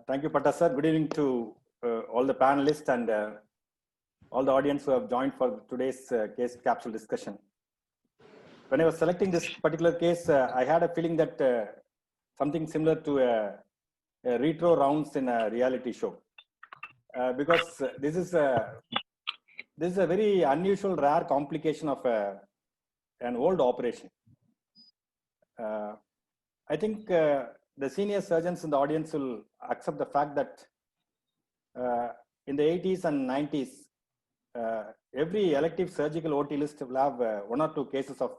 Thank you, Patta sir. Good evening to all the panelists and all the audience who have joined for today's case capsule discussion. When I was selecting this particular case, I had a feeling that something similar to a retro rounds in a reality show, because this is a very unusual, rare complication of an old operation. I think the senior surgeons in the audience will accept the fact that in the 80s and 90s, every elective surgical OT list will have one or two cases of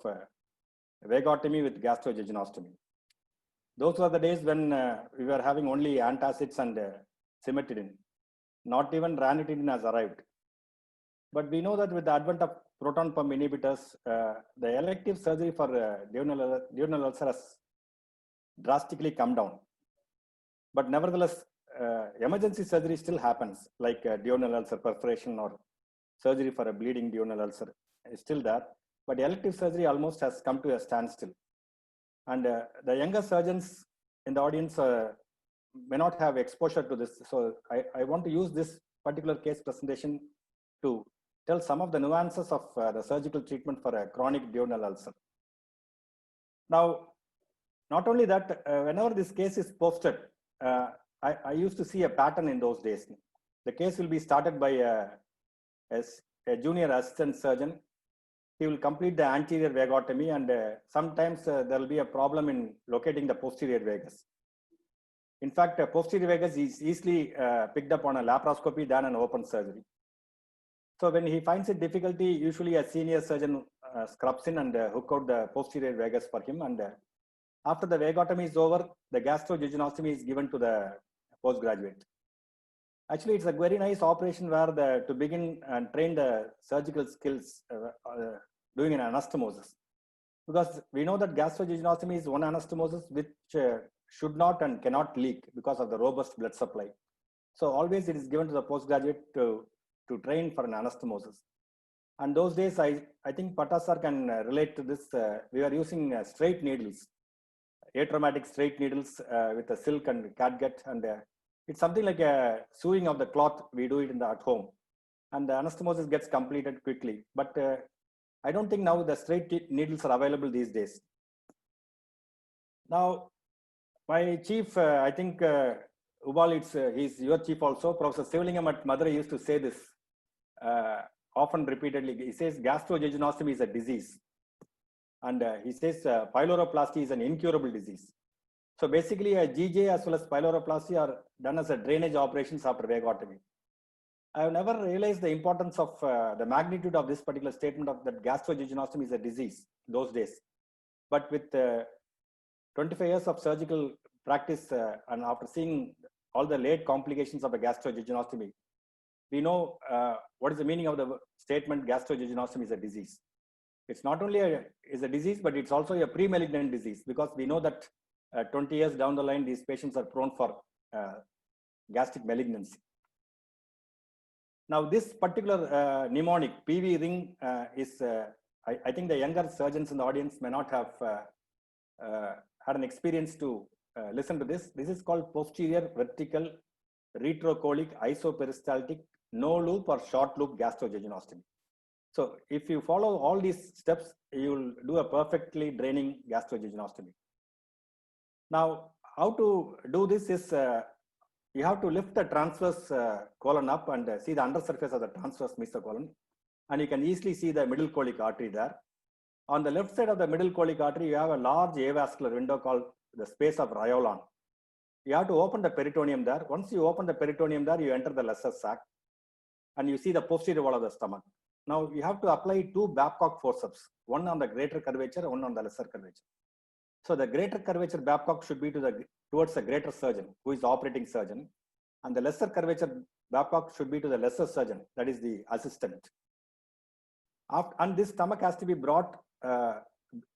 vagotomy with gastrojejunostomy. Those were the days when we were having only antacids and cimetidine. Not even ranitidine has arrived. But we know that with the advent of proton pump inhibitors, the elective surgery for duodenal ulcer has drastically come down. But nevertheless, emergency surgery still happens, like duodenal ulcer perforation or surgery for a bleeding duodenal ulcer is still there. But elective surgery almost has come to a standstill. And the younger surgeons in the audience may not have exposure to this. So I want to use this particular case presentation to tell some of the nuances of the surgical treatment for a chronic duodenal ulcer. Now, not only that, whenever this case is posted, I used to see a pattern in those days. The case will be started by a junior assistant surgeon. He will complete the anterior vagotomy, and sometimes there will be a problem in locating the posterior vagus. In fact, posterior vagus is easily picked up on a laparoscopy than an open surgery. So when he finds it difficulty, usually a senior surgeon scrubs in and hook out the posterior vagus for him. And after the vagotomy is over, the gastrojejunostomy is given to the postgraduate. Actually, it's a very nice operation where to begin and train the surgical skills doing an anastomosis. Because we know that gastrojejunostomy is one anastomosis which should not and cannot leak because of the robust blood supply. So always it is given to the postgraduate to train for an anastomosis. And those days, I think Patta sir can relate to this. We were using straight needles, atraumatic straight needles with a silk and catgut, and it's something like a sewing of the cloth. We do it at home, and the anastomosis gets completed quickly. But I don't think now the straight needles are available these days. Now, my chief, I think Ubal, he's your chief also. Professor Sivalingam at Madurai used to say this often repeatedly. He says gastrojejunostomy is a disease, and he says pyloroplasty is an incurable disease. So basically, a GJ as well as pyloroplasty are done as a drainage operations after vagotomy. I have never realized the importance of the magnitude of this particular statement of that gastrojejunostomy is a disease those days. But with 25 years of surgical practice and after seeing all the late complications of a gastrojejunostomy, we know what is the meaning of the statement gastrojejunostomy is a disease. It's not only a disease, but it's also a pre-malignant disease, because we know that 20 years down the line, these patients are prone for gastric malignancy. Now, this particular mnemonic, PV ring, is, I think the younger surgeons in the audience may not have had an experience to listen to this. This is called posterior vertical retrocolic isoperistaltic no loop or short loop gastrojejunostomy. So if you follow all these steps, you will do a perfectly draining gastrojejunostomy. Now, how to do this is you have to lift the transverse colon up and see the undersurface of the transverse mesocolon, and you can easily see the middle colic artery there. On the left side of the middle colic artery, you have a large avascular window called the space of Riolan. You have to open the peritoneum there. Once you open the peritoneum there, you enter the lesser sac, and you see the posterior wall of the stomach. Now you have to apply two Babcock forceps, one on the greater curvature, one on the lesser curvature. So the greater curvature Babcock should be towards the greater surgeon, who is the operating surgeon, and the lesser curvature Babcock should be to the lesser surgeon, that is the assistant. And this stomach has to be brought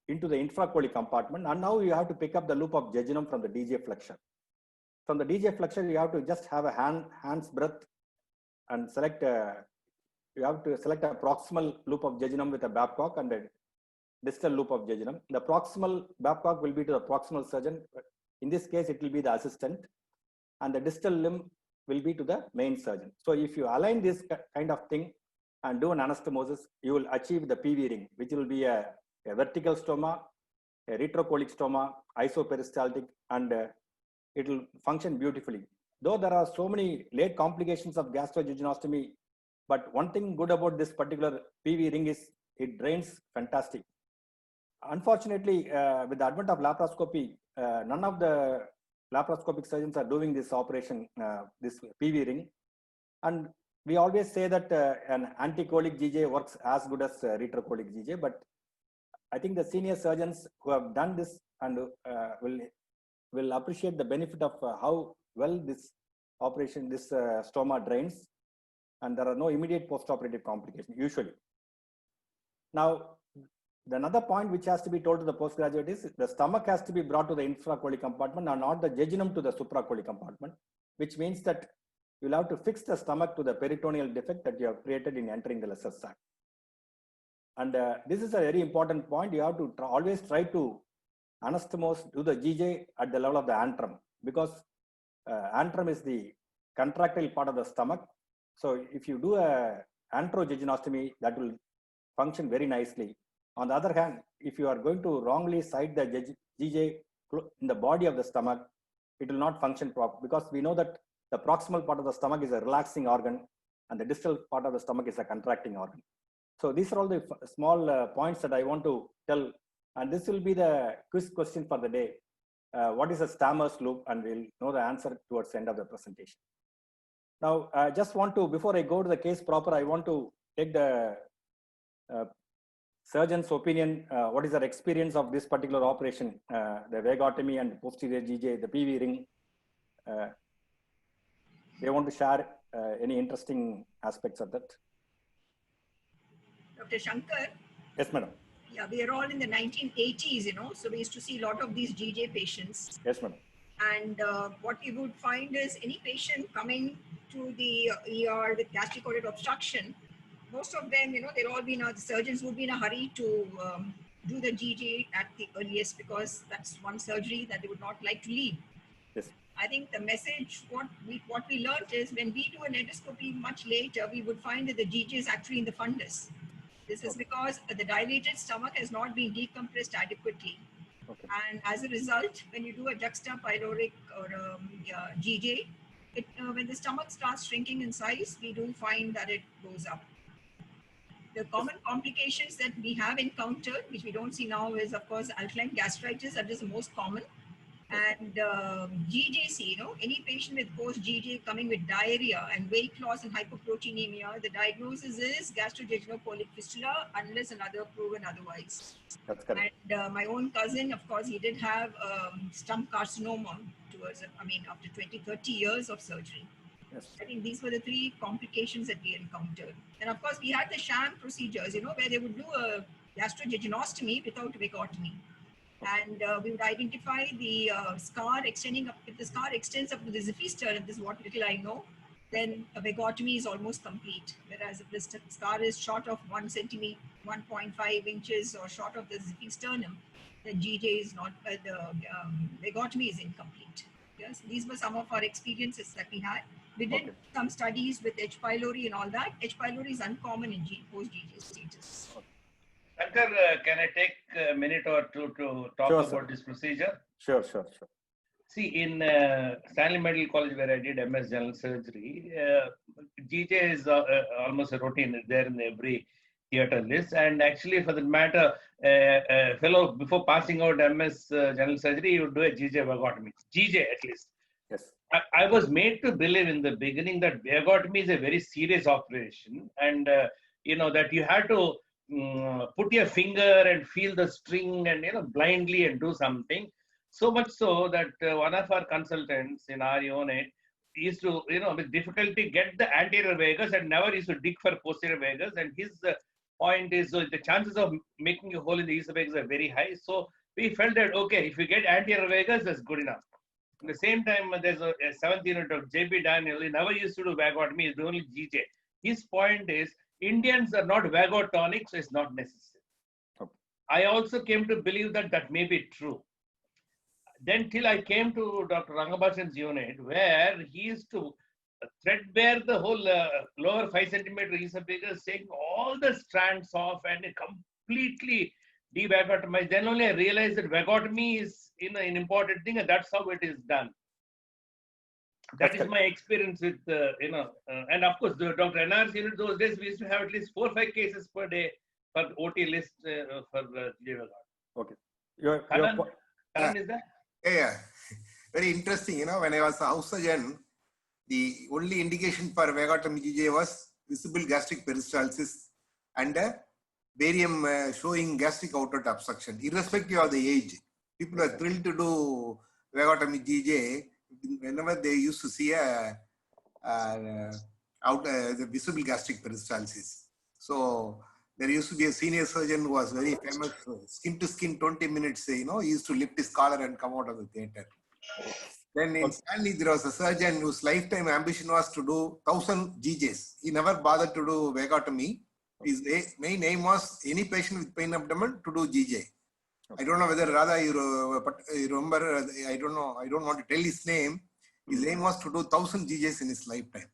into the infracolic compartment, and now you have to pick up the loop of jejunum from the DJ flexure. From the DJ flexure, you have to just have a hand's breadth and select. You have to select a proximal loop of jejunum with a Babcock and a distal loop of jejunum. The proximal Babcock will be to the proximal surgeon. In this case, it will be the assistant. and the distal limb will be to the main surgeon. So if you align this kind of thing and do an anastomosis, you will achieve the PV ring, which will be a vertical stoma, a retrocolic stoma, isoperistaltic, and it will function beautifully. Though there are so many late complications of gastrojejunostomy, but one thing good about this particular PV ring is it drains fantastic. Unfortunately, with the advent of laparoscopy, none of the laparoscopic surgeons are doing this operation, this PV ring. And we always say that an anticolic GJ works as good as retrocolic GJ, but I think the senior surgeons who have done this and will appreciate the benefit of how well this operation, this stoma drains, and there are no immediate postoperative complications usually. Now, another point which has to be told to the postgraduate is the stomach has to be brought to the infracolic compartment and not the jejunum to the supracolic compartment, which means that you'll have to fix the stomach to the peritoneal defect that you have created in entering the lesser sac. And this is a very important point. You have to always try to anastomose, do the GJ at the level of the antrum, because antrum is the contractile part of the stomach. So if you do a antrojejunostomy, that will function very nicely. On the other hand, if you are going to wrongly site the GJ in the body of the stomach, it will not function properly, because we know that the proximal part of the stomach is a relaxing organ and the distal part of the stomach is a contracting organ. So these are all the small points that I want to tell, and this will be the quiz question for the day. What is a Stammer's loop? And we'll know the answer towards the end of the presentation. Now, I just want to, before I go to the case proper, I want to take the surgeon's opinion. What is their experience of this particular operation, the vagotomy and posterior GJ, the PV ring? They want to share any interesting aspects of that. Dr. Shankar? Yes, madam. Yeah, we are all in the 1980s, you know, so we used to see a lot of these GJ patients. Yes, madam. And what you would find is any patient coming to the ER with gastric aortic obstruction, most of them, you know, they'll all be the surgeons would be in a hurry to do the GJ at the earliest, because that's one surgery that they would not like to leave. Yes. I think the message, what we learned is when we do an endoscopy much later, we would find that the GJ is actually in the fundus. This is because the dilated stomach has not been decompressed adequately. Okay. And as a result, when you do a juxtapyloric or GJ, when the stomach starts shrinking in size, we do find that it goes up. The common complications that we have encountered, which we don't see now, is of course alkaline gastritis. That is the most common. And GJC, you know, any patient with post-GJ coming with diarrhea and weight loss and hypoproteinemia, the diagnosis is gastrojejunopolic fistula unless another proven otherwise. That's correct. And my own cousin, of course, he did have stump carcinoma towards, after 20, 30 years of surgery. Yes. I think these were the three complications that we encountered. And of course, we had the sham procedures, you know, where they would do a gastrojejunostomy without vagotomy. And we would identify the scar extending up. If the scar extends up to the xiphisternum, this is what little I know, then a vagotomy is almost complete. Whereas if the scar is short of 1 centimeter, 1.5 inches or short of the xiphisternum, the GJ is not, the vagotomy is incomplete. Yes, these were some of our experiences that we had. We did some studies with H. pylori and all that. H. pylori is uncommon in post-GJ status. Shankar, can I take a minute or two to talk about this procedure? Sure. See, in Stanley Medical College, where I did MS General Surgery, GJ is almost a routine. It's there in every theatre list. And actually, for the matter, a fellow, before passing out MS General Surgery, you would do a GJ vagotomy. GJ at least. Yes. I was made to believe in the beginning that vagotomy is a very serious operation. And, that you have to put your finger and feel the string and, blindly and do something. So much so that one of our consultants in our unit used to, with difficulty get the anterior vagus and never used to dig for posterior vagus. And his point is the chances of making a hole in the esophagus are very high. So we felt that, okay, if we get anterior vagus, that's good enough. At the same time, there's a seventh unit of J.P. Daniel. He never used to do vagotomy, it's only GJ. His point is, Indians are not vagotonic, so it's not necessary. Okay. I also came to believe that that may be true. then till I came to Dr. Rangabhasan's unit, where he used to threadbare the whole lower 5 centimeter esophagus, taking all the strands off and completely devagotomize. Then only I realized that vagotomy is an important thing, and that's how it is done. That is my experience with, and of course, the Dr. NR's unit those days, we used to have at least 4 or 5 cases per day for OT list for GVAGOT. Okay. Karan is there? Yeah. Very interesting. When I was a house surgeon, the only indication for vagotomy GJ was visible gastric peristalsis and barium showing gastric outlet obstruction, irrespective of the age. People are thrilled to do vagotomy GJ whenever they used to see the visible gastric peristalsis. So there used to be a senior surgeon who was very famous, skin to skin, 20 minutes, he used to lift his collar and come out of the theater. Then in Stanley, there was a surgeon whose lifetime ambition was to do 1,000 GJs. He never bothered to do vagotomy. His main aim was any patient with pain abdomen to do GJ. I don't know whether Radha you remember, I don't know, I don't want to tell his name. His aim was to do 1,000 GJs in his lifetime.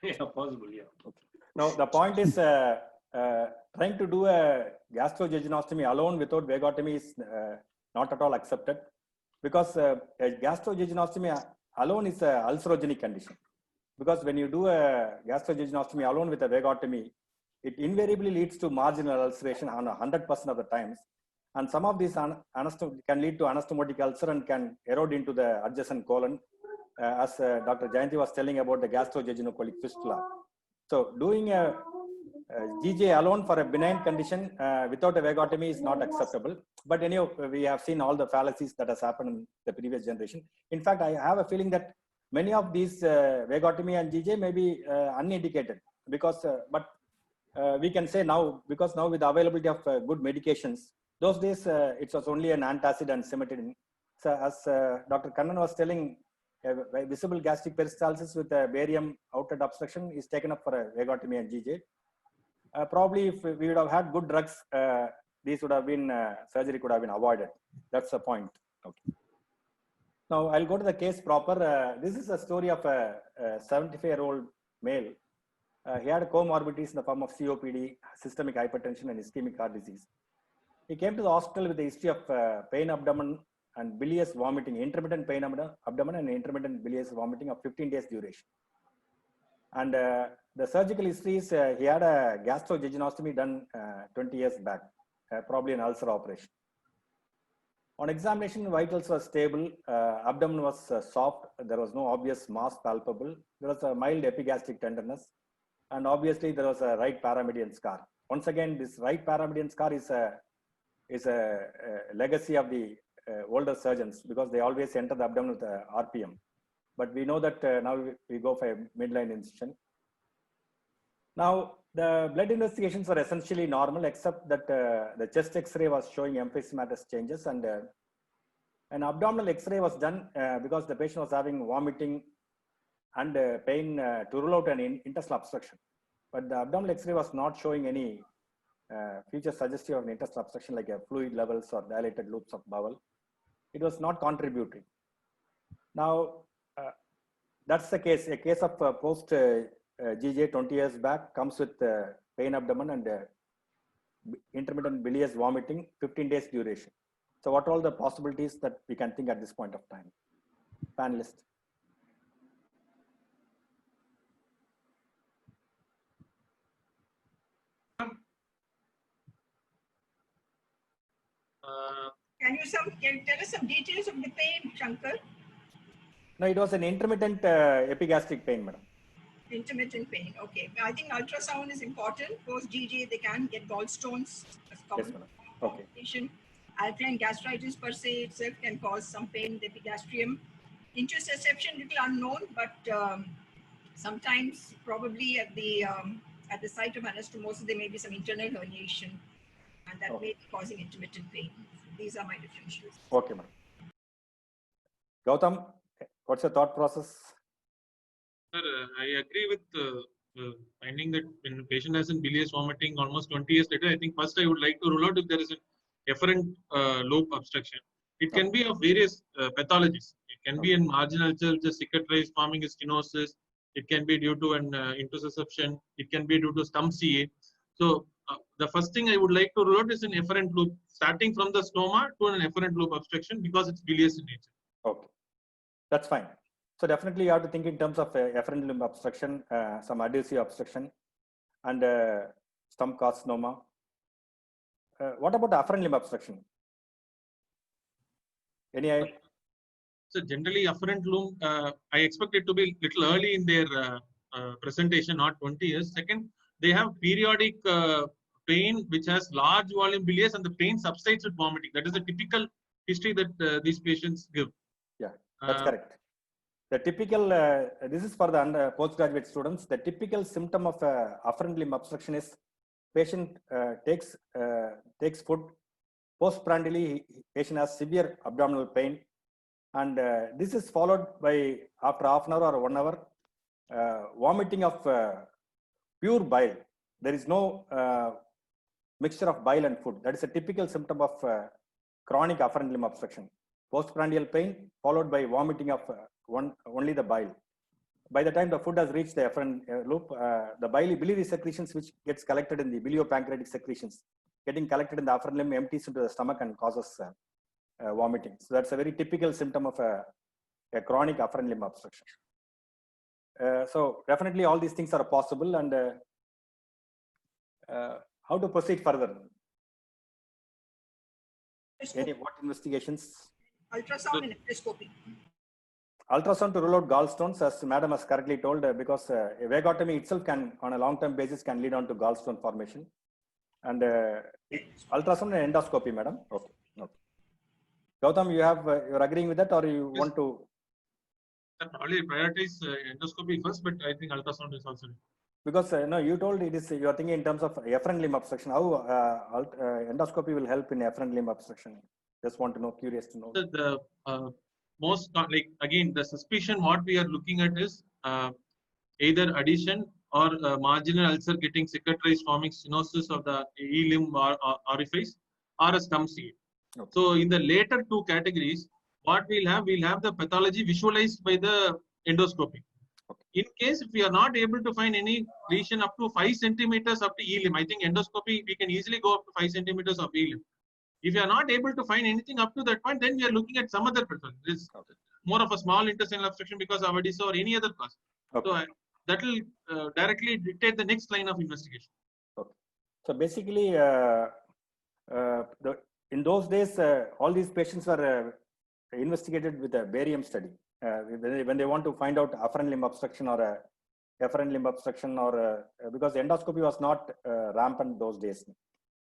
Yeah, possible, yeah. Okay. Now, the point is trying to do a gastrojejunostomy alone without vagotomy is not at all accepted, because a gastrojejunostomy alone is an ulcerogenic condition. Because when you do a gastrojejunostomy alone with a vagotomy, it invariably leads to marginal ulceration on 100% of the times. And some of these can lead to anastomotic ulcer and can erode into the adjacent colon, as Dr. Jayanti was telling about the gastrojejunocolic fistula. So doing a GJ alone for a benign condition without a vagotomy is not acceptable. But anyhow, we have seen all the fallacies that has happened in the previous generation. In fact, I have a feeling that many of these vagotomy and GJ may be unindicated, because, we can say now, because now with the availability of good medications, those days it was only an antacid and cimetidine. So as Dr. Kannan was telling, visible gastric peristalsis with a barium outlet obstruction is taken up for a vagotomy and GJ. Probably if we would have had good drugs, these would have been, surgery could have been avoided. That's the point. Okay. Now I'll go to the case proper. This is a story of a 75-year-old male. He had comorbidities in the form of COPD, systemic hypertension, and ischemic heart disease. He came to the hospital with a history of pain abdomen and bilious vomiting, intermittent pain abdomen and intermittent bilious vomiting of 15 days duration. And the surgical history is he had a gastrojejunostomy done 20 years back, probably an ulcer operation. On examination, vitals were stable, abdomen was soft, there was no obvious mass palpable, there was a mild epigastric tenderness, and obviously there was a right paramedian scar. Once again, this right paramedian scar is a legacy of the older surgeons, because they always enter the abdomen with a RPM. But we know that now we go for a midline incision. Now, the blood investigations were essentially normal, except that the chest X-ray was showing emphysematous changes, and an abdominal X-ray was done because the patient was having vomiting and pain to rule out an interstitial obstruction. But the abdominal X-ray was not showing any features suggestive of an interstitial obstruction like fluid levels or dilated loops of bowel. It was not contributing. Now, that's the case. A case of post GJ 20 years back comes with pain abdomen and intermittent bilious vomiting, 15 days duration. So what are all the possibilities that we can think at this point of time? Panelist. Can you tell us some details of the pain, Shankar? No, it was an intermittent epigastric pain, madam. Intermittent pain. Okay. I think ultrasound is important. Post GJ, they can get gallstones. That's common. Yes, madam. Okay. Alkaline gastritis per se itself can cause some pain in the epigastrium. Intussusception, little unknown, but sometimes probably at the site of anastomosis, there may be some internal herniation, and that may be causing intermittent pain. These are my differentials. Okay, madam. Gautam, what's your thought process? Sir, I agree with finding that when a patient has in bilious vomiting almost 20 years later, I think first I would like to rule out if there is an efferent lobe obstruction. It can be of various pathologies. It can be in marginal ulcer, just cicatrice forming a stenosis. It can be due to an intussusception. It can be due to stump CA. So the first thing I would like to rule out is an efferent loop, starting from the stoma to an efferent loop obstruction because it's bilious in nature. Okay, that's fine. So definitely you have to think in terms of efferent limb obstruction, some adhesive obstruction, and stump carcinoma. What about afferent limb obstruction? Any idea? So generally, afferent loop, I expect it to be little early in their presentation, not 20 years. Second, they have periodic pain which has large volume bilious, and the pain subsides with vomiting. That is a typical history that these patients give. Yeah, that's correct. The typical, this is for the postgraduate students, the typical symptom of afferent limb obstruction is patient takes food, postprandially patient has severe abdominal pain, and this is followed by, after half an hour or 1 hour, vomiting of pure bile. There is no mixture of bile and food. That is a typical symptom of chronic afferent limb obstruction. Postprandial pain followed by vomiting of only the bile. By the time the food has reached the efferent loop, the biliary secretions which gets collected in the biliopancreatic secretions getting collected in the afferent limb empties into the stomach and causes vomiting. So that's a very typical symptom of a chronic afferent limb obstruction. So definitely all these things are possible, and how to proceed further? What investigations? Ultrasound and endoscopy. Ultrasound to rule out gallstones, as Madam has correctly told, because vagotomy itself can, on a long-term basis, can lead on to gallstone formation. And ultrasound and endoscopy, Madam. Okay. Okay. Gautam, you're agreeing with that, or you want to? Probably prioritize endoscopy first, but I think ultrasound is also. Because no, you told it is, you are thinking in terms of efferent limb obstruction. How endoscopy will help in efferent limb obstruction? Just want to know, curious to know. The most, like, again, the suspicion what we are looking at is either adhesion or marginal ulcer getting cicatrice forming stenosis of the E limb or orifice, or a stump CA. Okay. So in the later two categories, what we'll have the pathology visualized by the endoscopy. Okay. In case if we are not able to find any lesion up to 5 centimeters of the E limb, I think endoscopy we can easily go up to 5 centimeters of E limb. If you are not able to find anything up to that point, then we are looking at some other pathology. It's more of a small intestinal obstruction because of adhesive or any other cause. Okay. So that will directly dictate the next line of investigation. Okay. So basically, in those days, all these patients were investigated with a barium study. When they want to find out afferent limb obstruction or efferent limb obstruction, or because endoscopy was not rampant those days.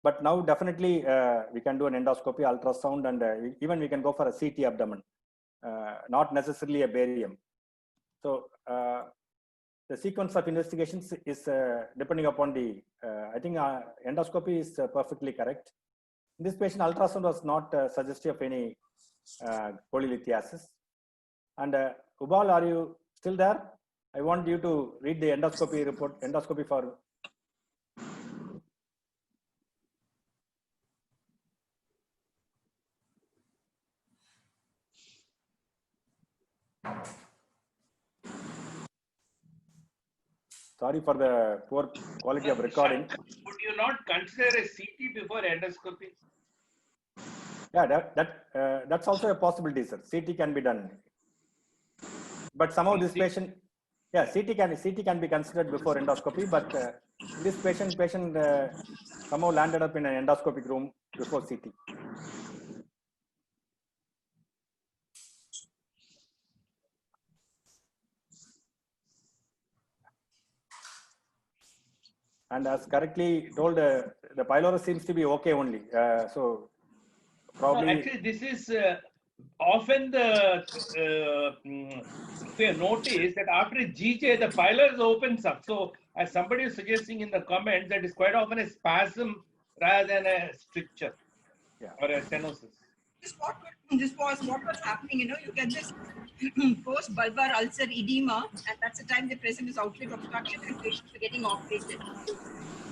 But now definitely we can do an endoscopy, ultrasound, and even we can go for a CT abdomen, not necessarily a barium. So the sequence of investigations is depending upon the, I think endoscopy is perfectly correct. In this patient, ultrasound was not suggestive of any polylithiasis. And Ubal, are you still there? I want you to read the endoscopy report, endoscopy for. Sorry for the poor quality of recording. Would you not consider a CT before endoscopy? Yeah, that's also a possibility, sir. CT can be done, but somehow this patient, yeah, CT can be considered before endoscopy, but this patient somehow landed up in an endoscopic room before CT. And as correctly told, the pylorus seems to be okay only. So probably. No, actually, this is often the, if you notice that after GJ, the pylorus opens up. So as somebody is suggesting in the comments, that is quite often a spasm rather than a stricture, yeah, or a stenosis. This was what was happening. You know, you get this post-bulbar ulcer edema, and that's the time the present is outlet obstruction and patients are getting operated.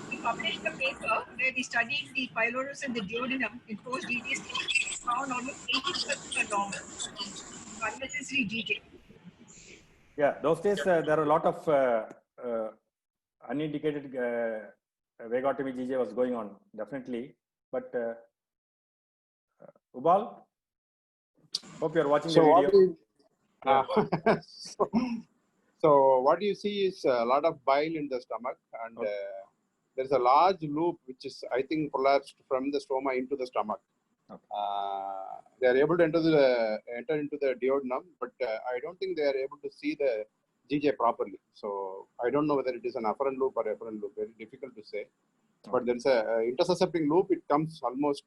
We published a paper where we studied the pylorus and the duodenum in post-DT stage. found almost 80% are normal. Unnecessary GJ. Yeah, those days there are a lot of unindicated vagotomy GJ was going on, definitely. But Ubal, hope you're watching the So video. what so what you see is a lot of bile in the stomach, and there's a large loop which is, I think, prolapsed from the stoma into the stomach. Okay. They are able to enter into the duodenum, but I don't think they are able to see the GJ properly. So I don't know whether it is an afferent loop or efferent loop. Very difficult to say. But there's a intersuscepting loop. It comes almost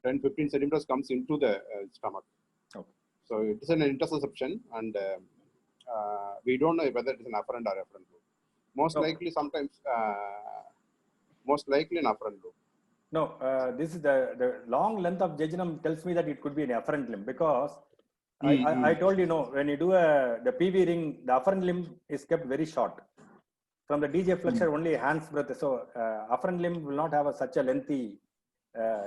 10-15 centimeters comes into the stomach. Okay. So it is an intersusception, and we don't know whether it is an afferent or efferent loop. Most likely, sometimes, most likely an afferent loop. No, this is the long length of jejunum tells me that it could be an afferent limb, because I told you, when you do the PV ring, the afferent limb is kept very short. From the DJ flexure, only hand's breadth. So afferent limb will not have such a lengthy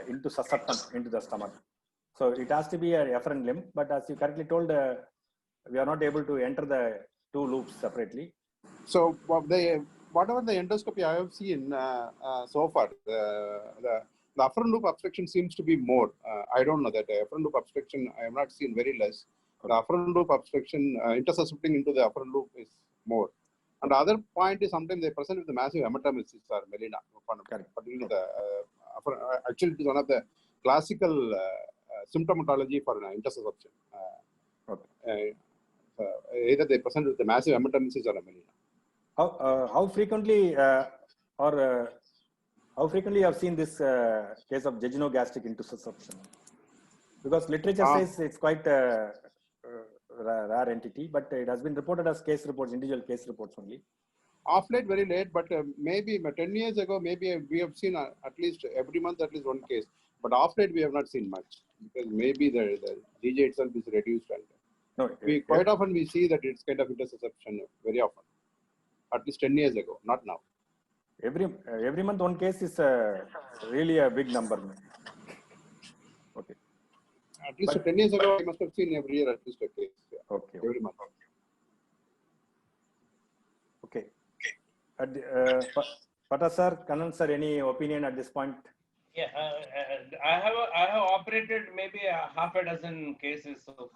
into susceptum into the stomach. So it has to be an afferent limb. But as you correctly told, we are not able to enter the two loops separately. So whatever the endoscopy I have seen so far, the afferent loop obstruction seems to be more. I don't know that afferent loop obstruction I have not seen, very less. The afferent loop obstruction intersuscepting into the afferent loop is more. And the other point is sometimes they present with the massive hematemesis or melena. Particularly actually, it is one of the classical symptomatology for intersusception. Either they present with the massive hematemesis or a melena. How frequently how frequently you have seen this case of jejunogastric intersusception? Because literature says it's quite a rare entity, but it has been reported as case reports, individual case reports only. Off late, very late, but maybe 10 years ago, maybe we have seen at least every month at least one case. But off late, we have not seen much, because maybe the GJ itself is reduced. And quite often we see that it's kind of intersusception very often. At least 10 years ago, not now. Every month one case is really a big number. Okay. At least 10 years ago, I must have seen every year at least a case. Yeah. Okay. Every month. Okay. Pata sir, Kannan sir, any opinion at this point? Yeah, I have operated maybe half a dozen cases of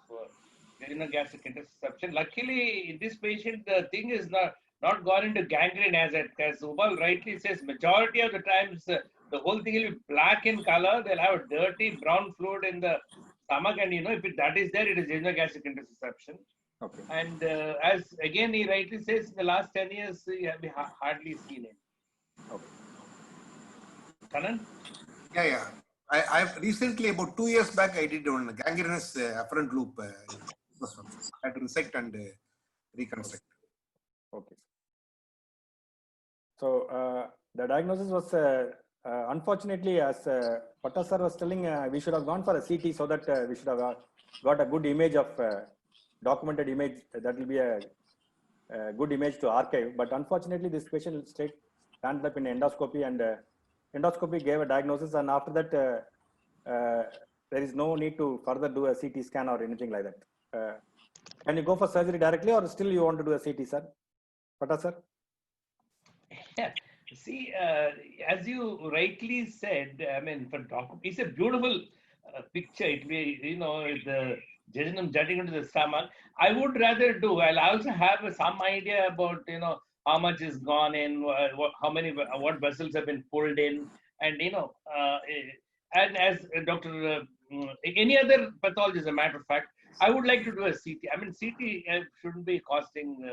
jejunogastric intersusception. Luckily, in this patient, the thing is not gone into gangrene, as Ubal rightly says. Majority of the times, the whole thing will be black in color. They'll have a dirty brown fluid in the stomach, and if that is there, it is jejunogastric intersusception. Okay. And as again he rightly says, in the last 10 years, we have hardly seen it. Okay. Kannan? Yeah. I've recently, about 2 years back, I did one gangrenous afferent loop. I had to resect and reconstruct. Okay. So the diagnosis was unfortunately, as Patta sir was telling, we should have gone for a CT so that we should have got a good image of documented image. That will be a good image to archive. But unfortunately, this patient stands up in endoscopy, and endoscopy gave a diagnosis, and after that, there is no need to further do a CT scan or anything like that. Can you go for surgery directly, or still you want to do a CT, sir? Patta sir? Yeah. See, as you rightly said, I mean, it's a beautiful picture. It be, the jejunum jutting into the stomach. I would rather I'll also have some idea about, how much is gone in, what vessels have been pulled in, and, and as Dr. Any other pathology, as a matter of fact, I would like to do a CT. I mean, CT shouldn't be costing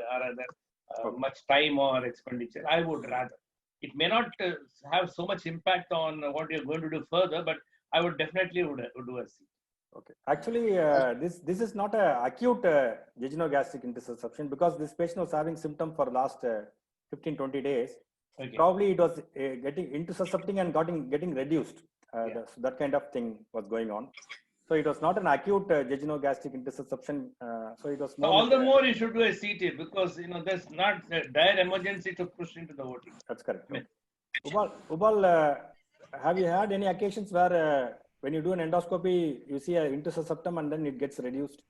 much time or expenditure. I would rather. It may not have so much impact on what you're going to do further, but I would definitely do a CT. Okay. Actually, this is not a acute jejunogastric intersusception, because this patient was having symptom for last 15-20 days. Okay. Probably it was getting intersuscepting and getting reduced. That kind of thing was going on. So it was not an acute jejunogastric intersusception. So it was more. All the more you should do a CT, because there's not a dire emergency to push into the OT. That's correct. Okay. Ubal, have you had any occasions where when you do an endoscopy, you see an intussusceptum and then it gets reduced.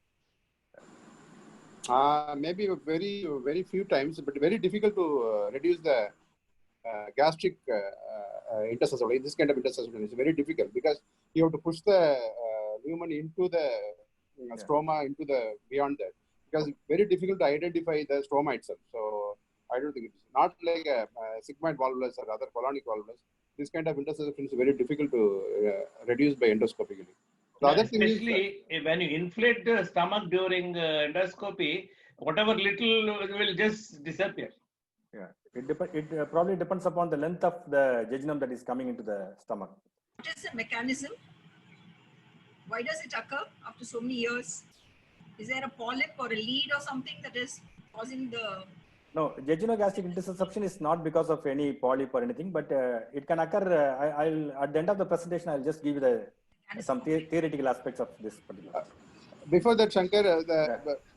Maybe very few times, but very difficult to reduce the gastric intersusception. This kind of intersusception is very difficult because you have to push the lumen into the stroma, into the beyond that. Because it's very difficult to identify the stroma itself. So I don't think it's not like a sigmoid volvulus or other colonic volvulus. This kind of intersusception is very difficult to reduce by endoscopically. The other thing is, especially when you inflate the stomach during endoscopy, whatever little will just disappear. Yeah, it probably depends upon the length of the jejunum that is coming into the stomach. What is the mechanism? Why does it occur after so many years? Is there a polyp or a lead or something that is causing the... No, jejunogastric intussusception is not because of any polyp or anything, but it can occur. I'll at the end of the presentation, I'll just give you some theoretical aspects of this particular. Before that, Shankar,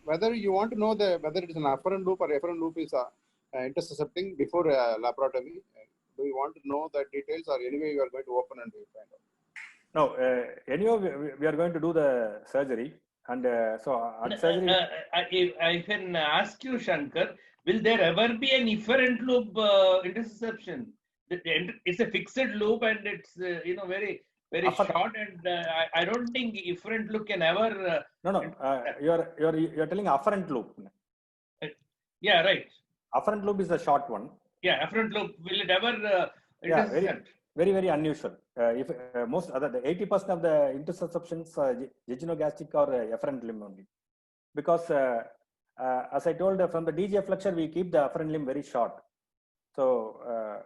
whether you want to know whether it is an afferent loop or efferent loop is intersuscepting before laparotomy, do you want to know the details, or anyway you are going to open and find out? No, anyway, we are going to do the surgery, and so at surgery. If I can ask you, Shankar, will there ever be an efferent loop intersusception? It's a fixed loop and it's very short, and I don't think efferent loop can ever. No. You're telling afferent loop. Yeah, right. Afferent loop is the short one. Yeah, afferent loop, will it ever intersuscept? Very unusual. If most other, the 80% of the intersusceptions jejunogastric or efferent limb only, because as I told, from the DJ flexure we keep the afferent limb very short. So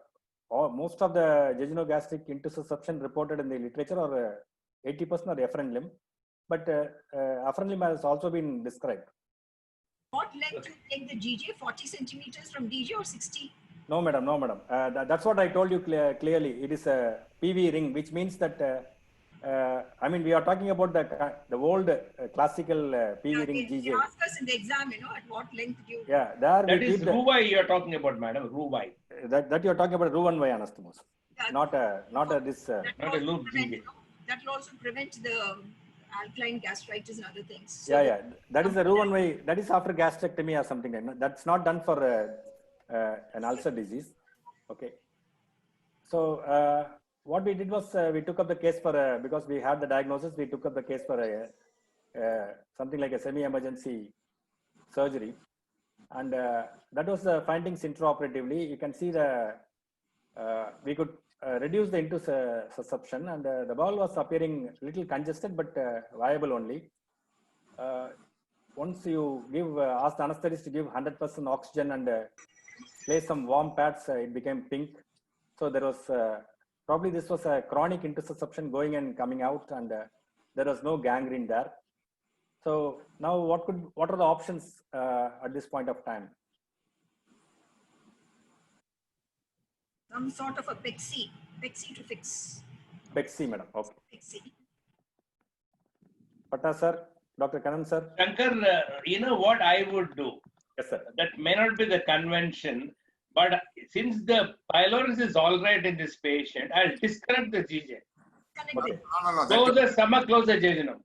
most of the jejunogastric intersusception reported in the literature are 80% are efferent limb, but afferent limb has also been described. What length you take the GJ? 40 centimeters from DJ or 60? No, madam. That's what I told you clearly. It is a PV ring, which means that I mean we are talking about the old classical PV ring GJ. They ask us in the exam, at what length do you? Yeah, there that is Roux-Y you are talking about, madam. Roux-Y. That you are talking about Roux-Y anastomose, not this. Not a loop GJ. That will also prevent the alkaline gastritis and other things. So Yeah. That is the Roux-Y. That is after gastrectomy or something like that. That's not done for an ulcer disease. Okay. So what we did was we took up the case for because we had the diagnosis, we took up the case for something like a semi-emergency surgery, and that was the findings intraoperatively. You can see we could reduce the intersusception, and the bowel was appearing little congested but viable only. Once you ask the anesthetist to give 100% oxygen and place some warm pads, it became pink. So there was probably this was a chronic intersusception going and coming out, and there was no gangrene there. So now what are the options at this point of time? some sort of a PEXI to fix. PEXI, madam. Okay. PEXI. Patta sir, Dr. Kannan sir. Shankar, you know what I would do? Yes, sir. That may not be the convention, but since the pylorus is all right in this patient, I'll disconnect the GJ. Connect it. No. Close the stomach, close the jejunum.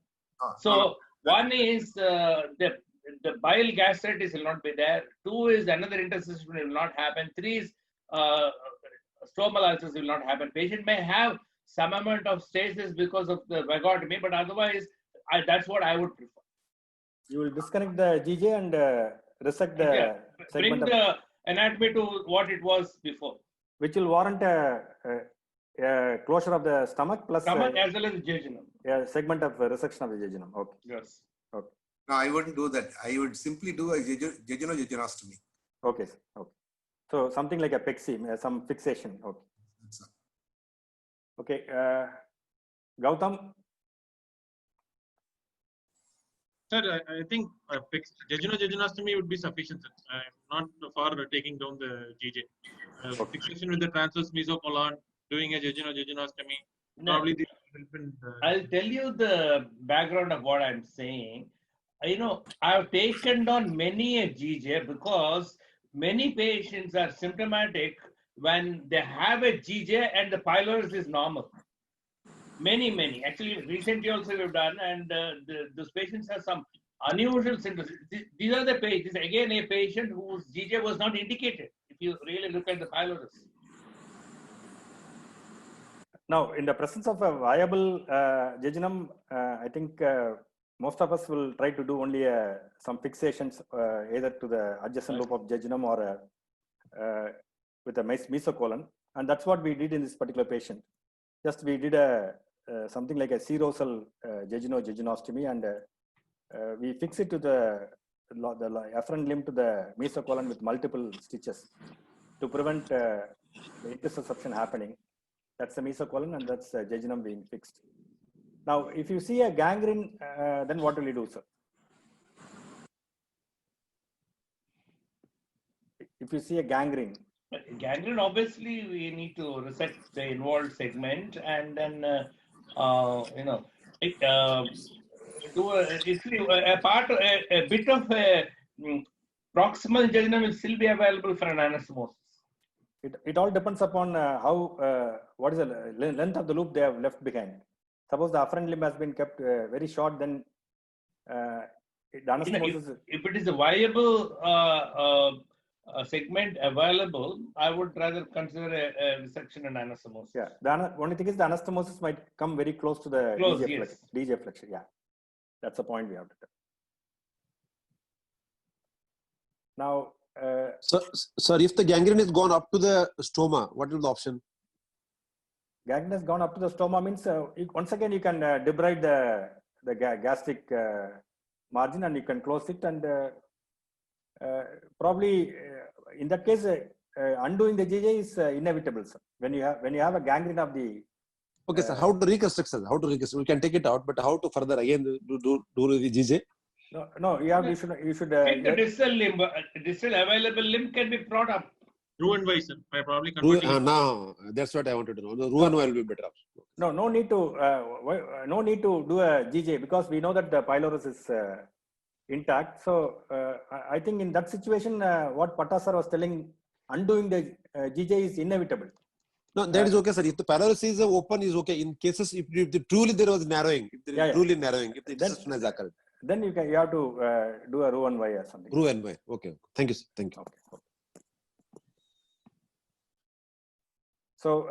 So one is the bile gastritis will not be there. Two is another intersusception will not happen. Three is stromal ulcers will not happen. Patient may have some amount of stasis because of the vagotomy, but otherwise that's what I would prefer. You will disconnect the GJ and resect the bring segment the anatomy to what it was before. which will warrant a closure of the stomach plus Stomach as well as the jejunum. a segment of resection of the jejunum. Okay. Yes. Okay. No, I wouldn't do that. I would simply do a jejunojejunostomy. Okay. Sir. Okay. So something like a PEXI, some fixation. Okay. That's all. Okay. Gautam. Sir, I think jejunostomy would be sufficient. Not for taking down the GJ. Fixation with the transverse mesocolon, doing a jejunostomy. Probably the I'll tell you the background of what I'm saying. You know, I've taken down many a GJ because many patients are symptomatic when they have a GJ and the pylorus is normal. Many. Actually, recently also we've done, and those patients have some unusual symptoms. These are the patients. Again, a patient whose GJ was not indicated. If you really look at the pylorus. Now, in the presence of a viable jejunum, I think most of us will try to do only some fixations either to the adjacent loop of jejunum or with a mesocolon, and that's what we did in this particular patient. Just we did something like a serosal jejunostomy, and we fix it to the afferent limb to the mesocolon with multiple stitches to prevent the intussusception happening. That's the mesocolon, and that's jejunum being fixed. Now, if you see a gangrene, then what will you do, sir? If you see a gangrene. Gangrene, obviously, we need to resect the involved segment, and then do a bit of a proximal jejunum will still be available for an anastomosis. It all depends upon what is the length of the loop they have left behind. Suppose the afferent limb has been kept very short, then the anastomosis. If it is a viable segment available, I would rather consider a resection and anastomosis. Yeah, the only thing is the anastomosis might come very close to the DJ flexion. Yeah, that's the point we have to tell. Now, sir, if the gangrene is gone up to the stoma, what is the option? Gangrene has gone up to the stoma means once again you can debride the gastric margin and you can close it, and probably in that case undoing the GJ is inevitable, sir. When you have a gangrene of the okay, sir, how to reconstruct, sir? How to reconstruct? We can take it out, but how to further again do the GJ? No, you should the distal available limb can be brought up. Roux-en-Y, sir. I probably converting. No, that's what I wanted to know. The Roux-en-Y will be better. No need to do a GJ, because we know that the pylorus is intact. So I think in that situation, what Patta sir was telling, undoing the GJ is inevitable. No, that is okay, sir. If the pylorus is open, is okay. In cases if truly there was narrowing, if there is truly narrowing, if the dissection has occurred, then you have to do a Roux-en-Y or something. Roux-en-Y. Okay. Thank you, sir. Thank you. Okay. So,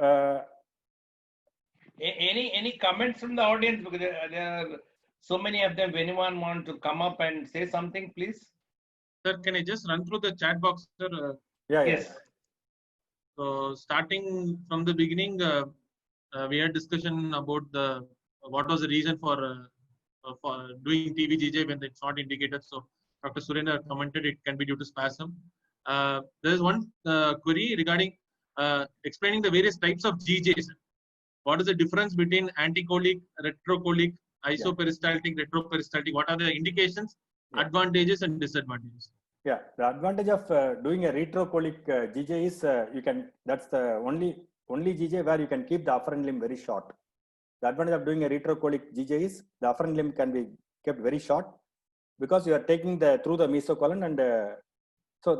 any comments from the audience? Because there are so many of them. If anyone want to come up and say something, please. Sir, can I just run through the chat box, sir? Yes. So, starting from the beginning, we had discussion about what was the reason for doing TVGJ when it's not indicated. So, Dr. Surendra commented it can be due to spasm. There is one query regarding explaining the various types of GJs. What is the difference between anticolic, retrocolic, isoperistaltic, retroperistaltic? What are the indications, advantages, and disadvantages? Yeah, the advantage of doing a retrocolic GJ is that's the only GJ where you can keep the afferent limb very short. The advantage of doing a retrocolic GJ is the afferent limb can be kept very short because you are taking through the mesocolon, and so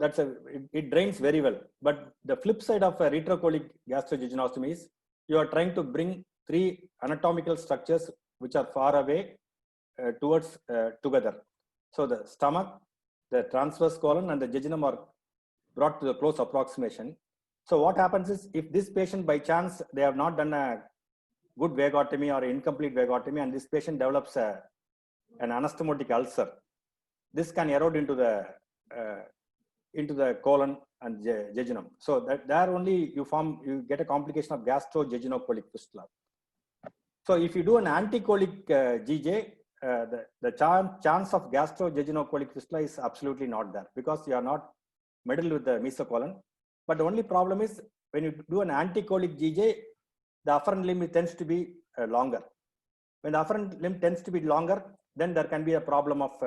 it drains very well. But the flip side of a retrocolic gastrojejunostomy is you are trying to bring three anatomical structures which are far away towards together. So the stomach, the transverse colon, and the jejunum are brought to the close approximation. So what happens is, if this patient by chance they have not done a good vagotomy or incomplete vagotomy, and this patient develops an anastomotic ulcer, this can erode into the colon and jejunum. So that there only you get a complication of gastrojejunocolic fistula. So if you do an anticolic GJ, the chance of gastrojejunocolic fistula is absolutely not there, because you are not meddled with the mesocolon. But the only problem is when you do an anticolic GJ, the afferent limb tends to be longer. When the afferent limb tends to be longer, then there can be a problem of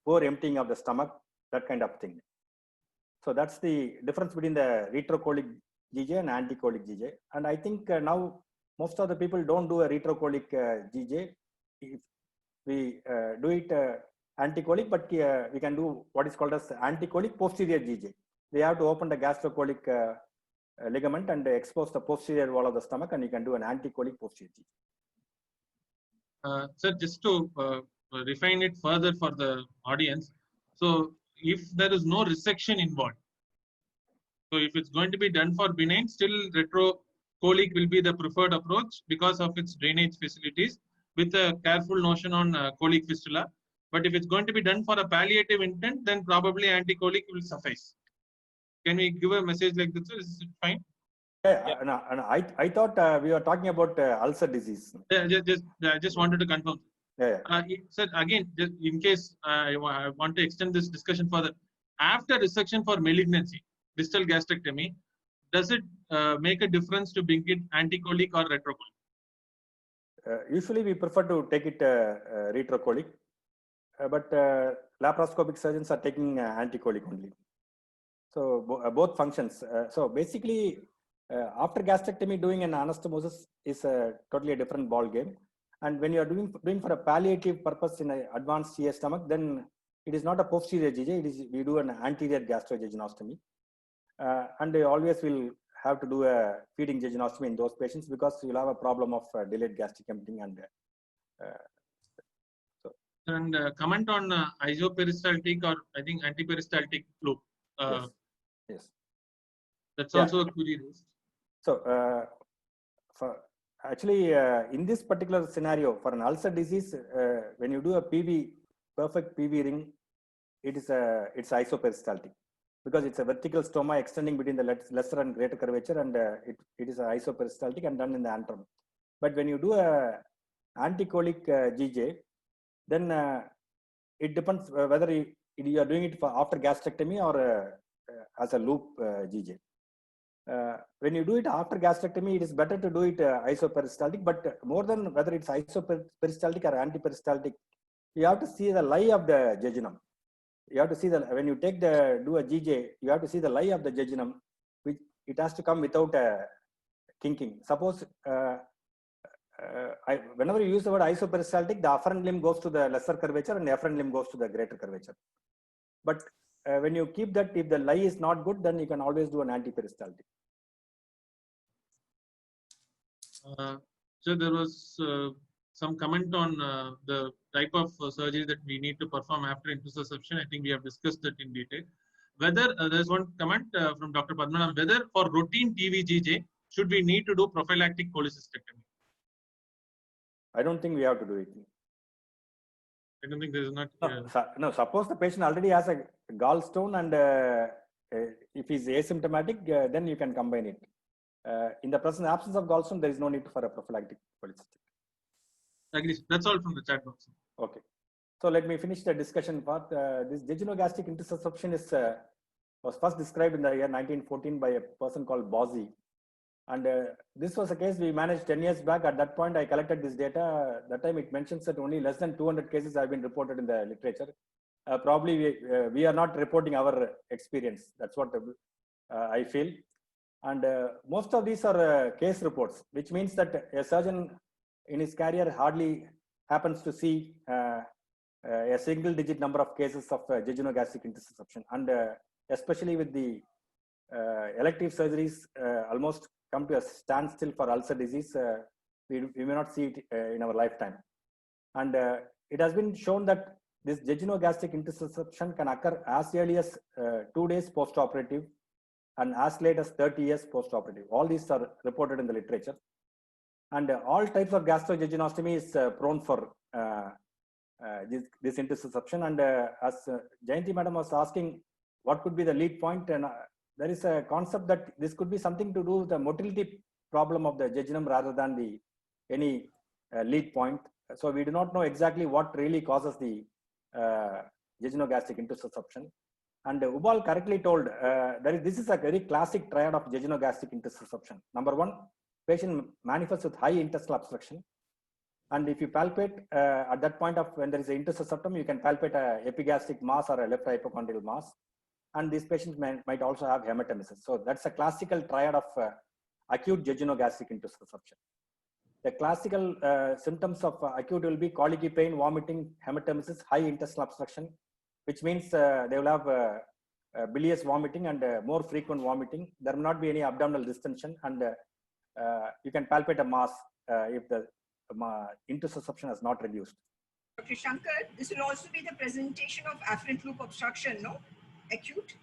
poor emptying of the stomach, that kind of thing. So that's the difference between the retrocolic GJ and anticolic GJ. And I think now most of the people don't do a retrocolic GJ. If we do it anticolic, but we can do what is called as anticolic posterior GJ. We have to open the gastrocolic ligament and expose the posterior wall of the stomach, and you can do an anticolic posterior GJ. Sir, just to refine it further for the audience, so if there is no resection involved, so if it's going to be done for benign, still retrocolic will be the preferred approach because of its drainage facilities, with a careful notion on colic fistula. But if it's going to be done for a palliative intent, then probably anticolic will suffice. Can we give a message like this? Is it fine? Yeah. I thought we were talking about ulcer disease. I just wanted to confirm. Yeah. Sir, again, just in case I want to extend this discussion further, after resection for malignancy, distal gastrectomy, does it make a difference to bring it anticolic or retrocolic? Usually we prefer to take it retrocolic, but laparoscopic surgeons are taking anticolic only. So both functions. So basically, after gastrectomy, doing an anastomosis is a totally different ball game. And when you are doing for a palliative purpose in an advanced CA stomach, then it is not a posterior GJ. We do an anterior gastrojejunostomy, and they always will have to do a feeding jejunostomy in those patients because you'll have a problem of delayed gastric emptying and. And comment on isoperistaltic or I think antiperistaltic loop. Yes. That's also a query raised. So, actually, in this particular scenario, for an ulcer disease, when you do a perfect PV ring, it's isoperistaltic because it's a vertical stoma extending between the lesser and greater curvature, and it is isoperistaltic and done in the antrum. But when you do a anticolic GJ, then it depends whether you are doing it for after gastrectomy or as a loop GJ. When you do it after gastrectomy, it is better to do it isoperistaltic, but more than whether it's isoperistaltic or antiperistaltic, you have to see the lie of the jejunum. You have to see when you do a GJ, you have to see the lie of the jejunum, which it has to come without kinking. Suppose whenever you use the word isoperistaltic, the afferent limb goes to the lesser curvature and the afferent limb goes to the greater curvature. But when you keep that, if the lie is not good, then you can always do an antiperistaltic. So there was some comment on the type of surgery that we need to perform after intussusception. I think we have discussed that in detail. Whether there's one comment from Dr. Padmanabhan, whether for routine TVGJ, should we need to do prophylactic cholecystectomy? I don't think we have to do it. I don't think there is not. No, suppose the patient already has a gallstone and if he's asymptomatic, then you can combine it. In the present absence of gallstone, there is no need for a prophylactic cholecystectomy. Agree. That's all from the chat box. Okay. So let me finish the discussion part. This jejunogastric intussusception was first described in the year 1914 by a person called Bossi. And this was a case we managed 10 years back. At that point, I collected this data. That time it mentions that only less than 200 cases have been reported in the literature. Probably we are not reporting our experience. That's what I feel. And most of these are case reports, which means that a surgeon in his career hardly happens to see a single digit number of cases of jejunogastric intussusception. And especially with the elective surgeries almost come to a standstill for ulcer disease, we may not see it in our lifetime. And it has been shown that this jejunogastric intussusception can occur as early as 2 days post-operative and as late as 30 years post-operative. All these are reported in the literature. And all types of gastrojejunostomy is prone for this intussusception. And as Jayanti Madam was asking, what could be the lead point? And there is a concept that this could be something to do with the motility problem of the jejunum rather than any lead point. So we do not know exactly what really causes the jejunogastric intussusception. And Ubal correctly told this is a very classic triad of jejunogastric intussusception. Number one, patient manifests with high intestinal obstruction. And if you palpate at that point of when there is an intussusceptum, you can palpate a epigastric mass or a left hypochondrial mass. And these patients might also have hematemesis. So that's a classical triad of acute jejunogastric intussusception. The classical symptoms of acute will be colicky pain, vomiting, hematemesis, high intestinal obstruction, which means they will have bilious vomiting and more frequent vomiting. There will not be any abdominal distension, and you can palpate a mass if the intussusception has not reduced. Dr. Shankar, this will also be the presentation of afferent loop obstruction, no? Acute,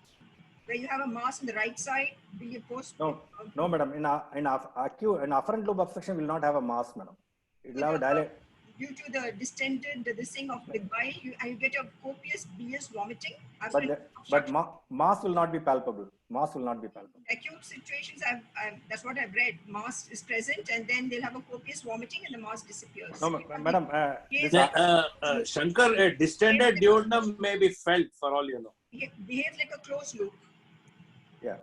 where you have a mass on the right side, biliary post. No, madam. In afferent loop obstruction will not have a mass, madam. It will have a dilate. Due to the distended, this thing of big bile, you get a copious bilious vomiting. But mass will not be palpable. Mass will not be palpable. Acute situations, that's what I've read. Mass is present, and then they'll have a copious vomiting, and the mass disappears. No, madam. Shankar, a distended duodenum may be felt for all you know. It behaves like a closed loop. Yeah.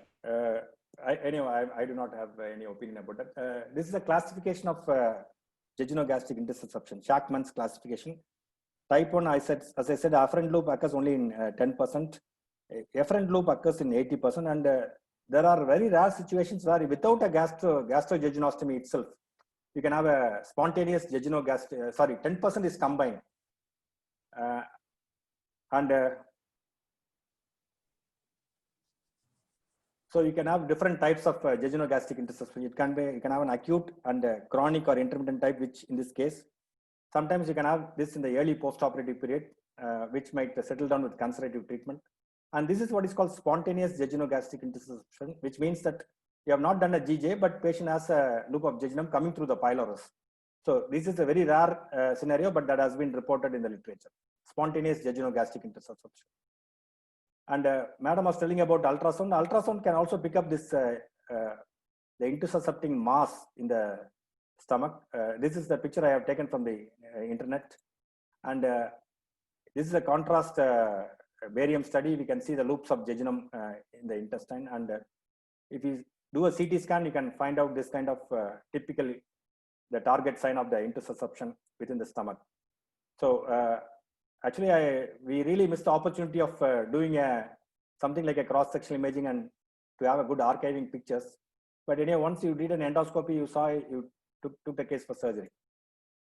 Anyway, I do not have any opinion about that. This is a classification of jejunogastric intussusception, Shackman's classification. Type 1, as I said, afferent loop occurs only in 10%. Efferent loop occurs in 80%, and there are very rare situations where without a gastrojejunostomy itself, you can have a spontaneous jejunogastric. 10% is combined, so you can have different types of jejunogastric intussusception. You can have an acute and chronic or intermittent type, which in this case, sometimes you can have this in the early postoperative period, which might settle down with conservative treatment. And this is what is called spontaneous jejunogastric intussusception, which means that you have not done a GJ, but patient has a loop of jejunum coming through the pylorus. So this is a very rare scenario, but that has been reported in the literature. Spontaneous jejunogastric intussusception. And madam was telling about ultrasound. Ultrasound can also pick up this the intussuscepting mass in the stomach. This is the picture I have taken from the internet, and this is a contrast barium study. We can see the loops of jejunum in the intestine, and if you do a CT scan, you can find out this kind of typically the target sign of the intussusception within the stomach. So actually, we really missed the opportunity of doing something like a cross-sectional imaging and to have a good archiving pictures. But anyway, once you did an endoscopy, you took the case for surgery.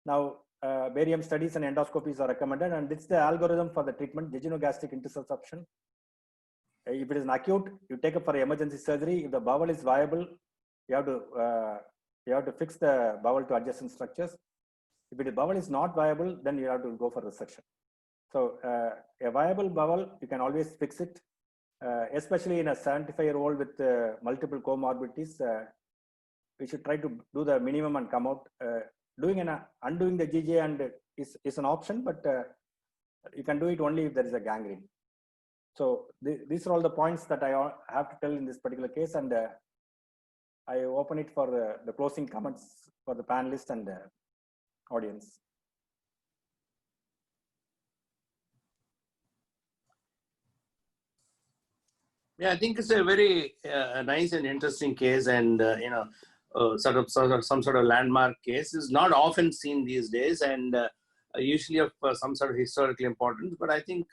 Now, barium studies and endoscopies are recommended, and it's the algorithm for the treatment, jejunogastric intussusception. If it is an acute, you take it for emergency surgery. If the bowel is viable, you have to fix the bowel to adjacent structures. If the bowel is not viable, then you have to go for resection. So a viable bowel, you can always fix it, especially in a 75-year-old with multiple comorbidities. We should try to do the minimum and come out. Undoing the GJ and is an option, but you can do it only if there is a gangrene. So these are all the points that I have to tell in this particular case, and I open it for the closing comments for the panelists and audience. Yeah, I think it's a very nice and interesting case, and some sort of landmark case is not often seen these days, and usually of some sort of historical importance. But I think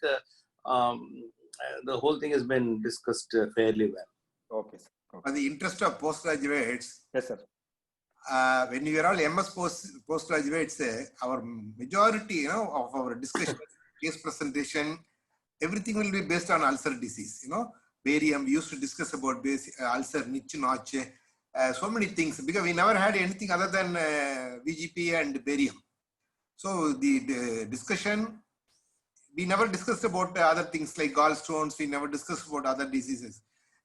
the whole thing has been discussed fairly well. Okay, sir. Okay. For the interest of postgraduates, yes, sir. When we are all MS postgraduates, our majority, of our discussion, case presentation, everything will be based on ulcer disease. Barium, we used to discuss about ulcer, niche, notch, so many things, because we never had anything other than VGP and barium. So the discussion, we never discussed about other things like gallstones. We never discussed about other diseases.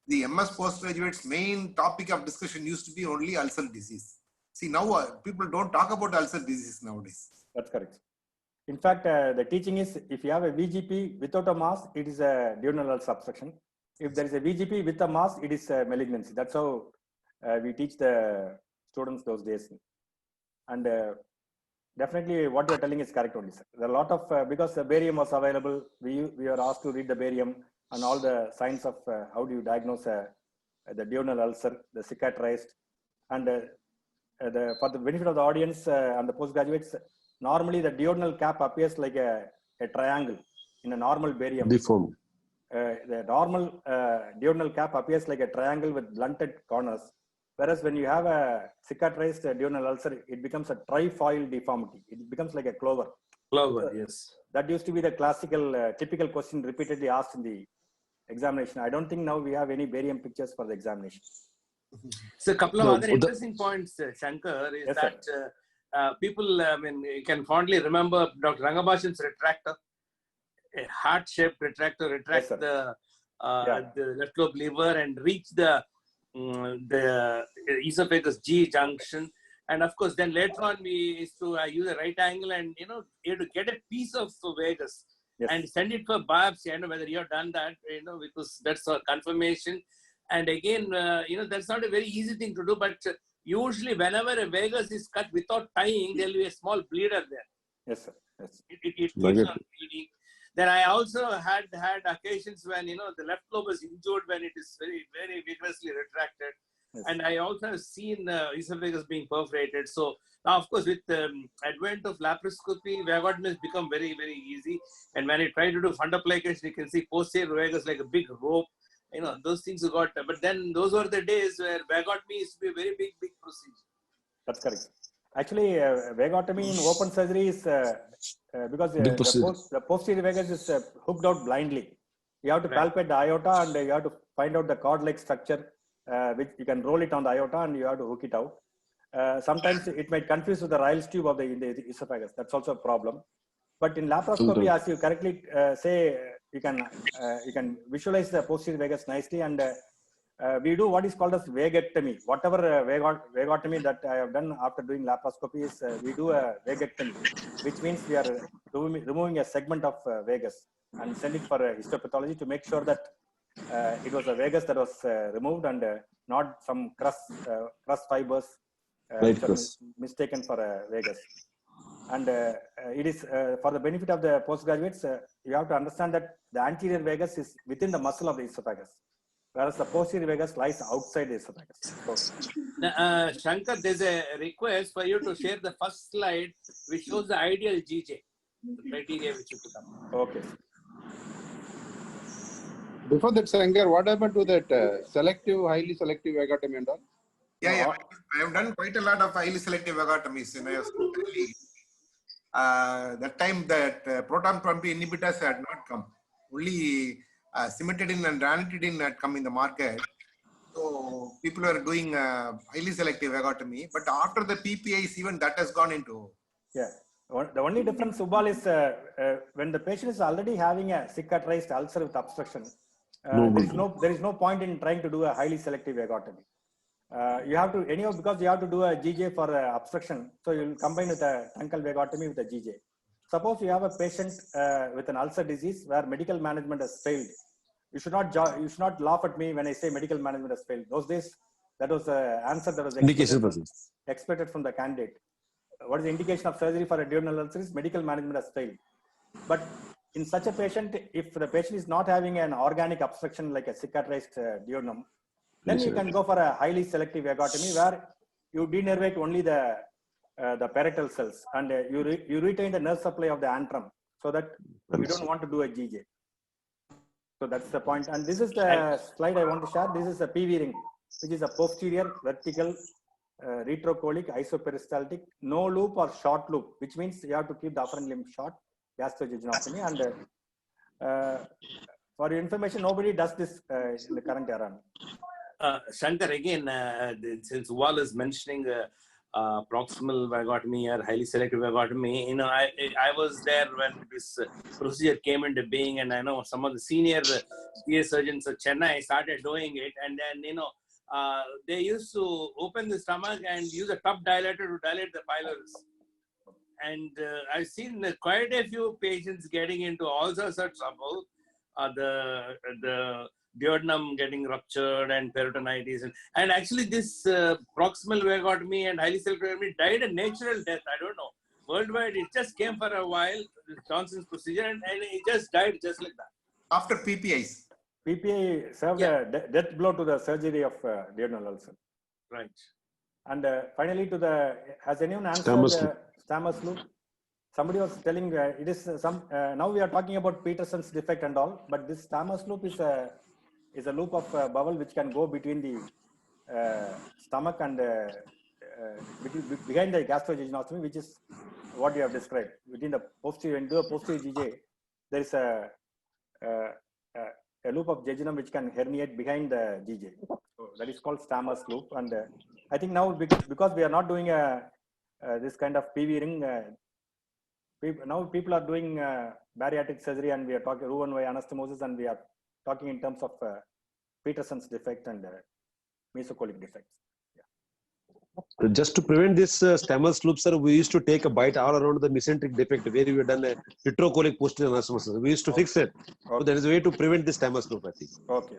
The MS postgraduates' main topic of discussion used to be only ulcer disease. See, now people don't talk about ulcer disease nowadays. That's correct. In fact, the teaching is if you have a VGP without a mass, it is a duodenal ulcer obstruction. If there is a VGP with a mass, it is a malignancy. That's how we teach the students those days. And definitely what you're telling is correct only, sir. There are a lot of, because the barium was available, we were asked to read the barium and all the signs of how do you diagnose the duodenal ulcer, the cicatrized. And for the benefit of the audience and the postgraduates, normally the duodenal cap appears like a triangle in a normal barium. Deformed. The normal duodenal cap appears like a triangle with blunted corners. Whereas when you have a cicatrized duodenal ulcer, it becomes a trifoil deformity. It becomes like a clover. Clover, yes. That used to be the classical, typical question repeatedly asked in the examination. I don't think now we have any barium pictures for the examination. So a couple of No, other interesting points, Shankar, is Yes, that people, I mean, you can fondly remember Dr. Rangabhashan's retractor, a heart-shaped retractor, retract sir. the left lobe liver and reach the esophagus G junction. And of course, then later on, we used to use a right angle and, you know, you have to get a piece of vagus Yes. and send it for biopsy. I don't know whether you have done that, you know, because that's a confirmation. And again, you know, that's not a very easy thing to do, but usually whenever a vagus is cut without tying, there will be a small bleeder there. Yes, sir. Yes. It keeps on bleeding. Then I also had occasions when, you know, the left lobe is injured when it is very, very vigorously retracted. Yes. And I also have seen esophagus being perforated. So now, of course, with the advent of laparoscopy, vagotomy has become very, very easy. And when I try to do fundoplication, you can see posterior vagus like a big rope. You know, those things you got. But then those were the days where vagotomy used to be a very big procedure. That's correct. Actually, vagotomy in open surgery is because the posterior vagus is hooked out blindly. You have to palpate the aorta and you have to find out the cord-like structure, which you can roll it on the aorta and you have to hook it out. Sometimes it might confuse with the Ryle's tube of the esophagus. That's also a problem. But in laparoscopy, as you correctly say, you can visualize the posterior vagus nicely, and we do what is called as vagectomy. Whatever vagotomy that I have done after doing laparoscopy is we do a vagectomy, which means we are removing a segment of vagus and send it for histopathology to make sure that it was a vagus that was removed and not some crust fibers which are mistaken for a vagus. And it is for the benefit of the postgraduates, you have to understand that the anterior vagus is within the muscle of the esophagus, whereas the posterior vagus lies outside the esophagus. So, Shankar, there's a request for you to share the first slide which shows the ideal GJ, the criteria which you put up. Okay. Before that, Shankar, what happened to that highly selective vagotomy and all? Yeah, I have done quite a lot of highly selective vagotomies. That time that proton pump inhibitors had not come. Only cimetidine and ranitidine had come in the market. So people were doing highly selective vagotomy. But after the PPIs, even that has gone into. Yeah. The only difference, Subal, is when the patient is already having a cicatrized ulcer with obstruction, there is no point in trying to do a highly selective vagotomy. You have to, anyhow, because you have to do a GJ for obstruction, so you will combine with a truncal vagotomy with a GJ. Suppose you have a patient with an ulcer disease where medical management has failed. You should not laugh at me when I say medical management has failed. Those days, that was the answer that was expected from the candidate. What is the indication of surgery for a duodenal ulcer? Is medical management has failed. But in such a patient, if the patient is not having an organic obstruction like a cicatrized duodenum, then you can go for a highly selective vagotomy where you denervate only the parietal cells and you retain the nerve supply of the antrum, so that we don't want to do a GJ. So that's the point. And this is the slide I want to share. This is a PV ring, which is a posterior vertical retrocolic isoperistaltic no loop or short loop, which means you have to keep the afferent limb short, gastrojejunectomy. And for your information, nobody does this in the current era. Shankar, again, since Wal is mentioning proximal vagotomy or highly selective vagotomy, you know, I was there when this procedure came into being, and I know some of the senior PA surgeons of Chennai started doing it, and then, you know, they used to open the stomach and use a tub dilator to dilate the pylorus. And I've seen quite a few patients getting into all sorts of trouble. The duodenum getting ruptured and peritonitis, and actually this proximal vagotomy and highly selective vagotomy died a natural death. I don't know, worldwide it just came for a while, Johnson's procedure, and it just died just like that. After PPIs. PPI served a death blow to the surgery of duodenal ulcer. Right. And finally, has anyone answered the Stammer's loop? Somebody was telling it is now we are talking about Peterson's defect and all, but this Stammer's loop is a loop of bowel which can go between the stomach and behind the gastrojejunectomy, which is what you have described. Between the posterior and the posterior GJ, there is a loop of jejunum which can herniate behind the GJ. So that is called Stammer's loop. And I think now because we are not doing this kind of PV ring, now people are doing bariatric surgery, and we are talking Roux-en-Y anastomosis, and we are talking in terms of Peterson's defect and mesocolic defects. Just to prevent this Stammer's loop, sir, we used to take a bite all around the mesenteric defect where we had done a retrocolic posterior anastomosis. We used to fix it. So there is a way to prevent this Stammer's loop, I think. Okay.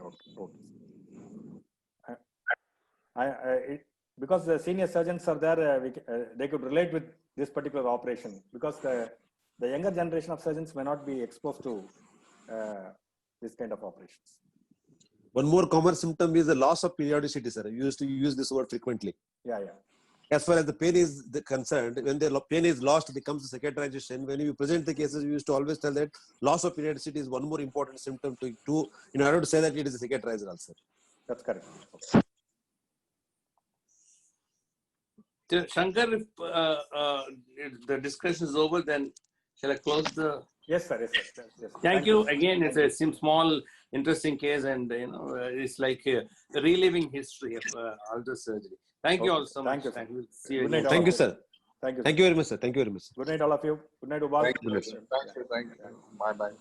Because the senior surgeons are there, they could relate with this particular operation, because the younger generation of surgeons may not be exposed to this kind of operations. One more common symptom is the loss of periodicity, sir. We used to use this word frequently. Yeah. As far as the pain is concerned, when the pain is lost, it becomes a cicatrization. When you present the cases, we used to always tell that loss of periodicity is one more important symptom to in order to say that it is a cicatrizer ulcer. That's correct. Shankar, if the discussion is over, then shall I close the? Yes, sir. Yes. Thank you again. It's a small, interesting case, and it's like reliving history of ulcer surgery. Thank you all so much. Thank you. See you Good night, again. Thank you, sir. Thank you. Thank you very much, sir. Thank you very much. Good night, all of you. Good night, Ubal. Thank you. Thank you. Bye bye.